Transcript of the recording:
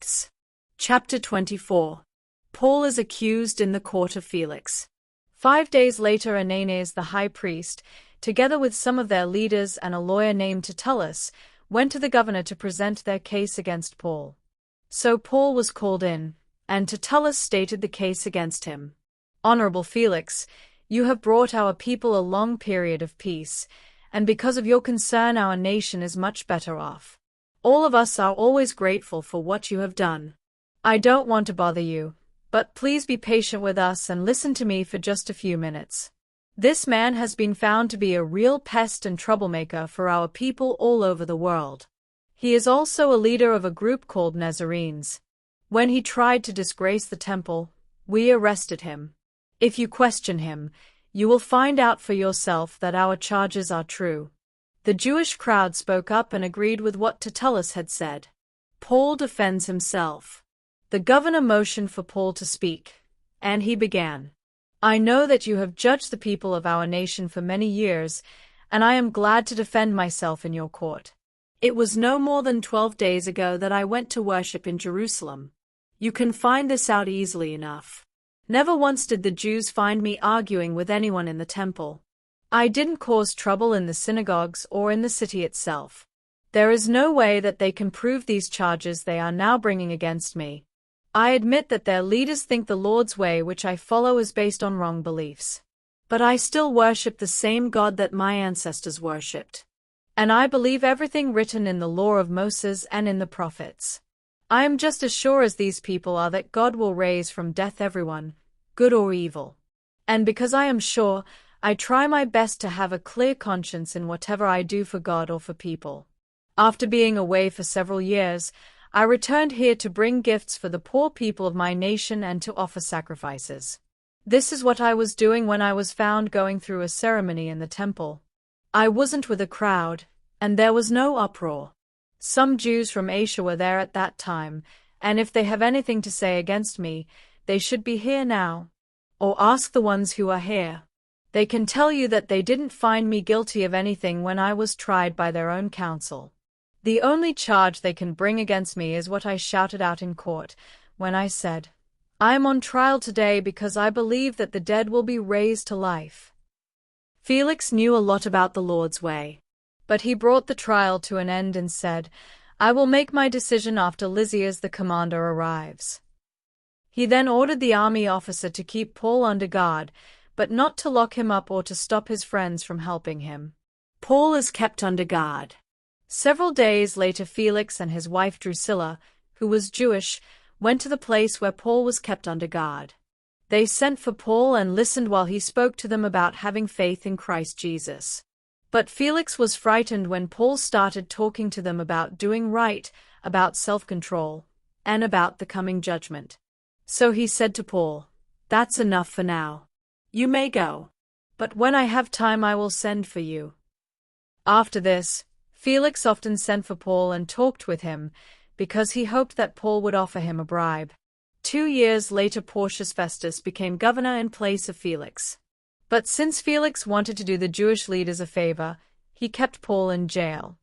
Acts. Chapter 24. Paul is accused in the court of Felix. 5 days later, Ananias the high priest, together with some of their leaders and a lawyer named Tertullus, went to the governor to present their case against Paul. So Paul was called in, and Tertullus stated the case against him. Honorable Felix, you have brought our people a long period of peace, and because of your concern our nation is much better off. All of us are always grateful for what you have done. I don't want to bother you, but please be patient with us and listen to me for just a few minutes. This man has been found to be a real pest and troublemaker for our people all over the world. He is also a leader of a group called Nazarenes. When he tried to disgrace the temple, we arrested him. If you question him, you will find out for yourself that our charges are true. The Jewish crowd spoke up and agreed with what Tertullus had said. Paul defends himself. The governor motioned for Paul to speak, and he began. I know that you have judged the people of our nation for many years, and I am glad to defend myself in your court. It was no more than 12 days ago that I went to worship in Jerusalem. You can find this out easily enough. Never once did the Jews find me arguing with anyone in the temple. I didn't cause trouble in the synagogues or in the city itself. There is no way that they can prove these charges they are now bringing against me. I admit that their leaders think the Lord's way which I follow is based on wrong beliefs. But I still worship the same God that my ancestors worshipped. And I believe everything written in the law of Moses and in the prophets. I am just as sure as these people are that God will raise from death everyone, good or evil. And because I am sure, I try my best to have a clear conscience in whatever I do for God or for people. After being away for several years, I returned here to bring gifts for the poor people of my nation and to offer sacrifices. This is what I was doing when I was found going through a ceremony in the temple. I wasn't with a crowd, and there was no uproar. Some Jews from Asia were there at that time, and if they have anything to say against me, they should be here now. Or ask the ones who are here. They can tell you that they didn't find me guilty of anything when I was tried by their own counsel. The only charge they can bring against me is what I shouted out in court, when I said, I am on trial today because I believe that the dead will be raised to life. Felix knew a lot about the Lord's way. But he brought the trial to an end and said, I will make my decision after Lysias the commander arrives. He then ordered the army officer to keep Paul under guard, but not to lock him up or to stop his friends from helping him. Paul is kept under guard. Several days later, Felix and his wife Drusilla, who was Jewish, went to the place where Paul was kept under guard. They sent for Paul and listened while he spoke to them about having faith in Christ Jesus. But Felix was frightened when Paul started talking to them about doing right, about self-control, and about the coming judgment. So he said to Paul, That's enough for now. You may go. But when I have time I will send for you. After this, Felix often sent for Paul and talked with him, because he hoped that Paul would offer him a bribe. 2 years later Porcius Festus became governor in place of Felix. But since Felix wanted to do the Jewish leaders a favor, he kept Paul in jail.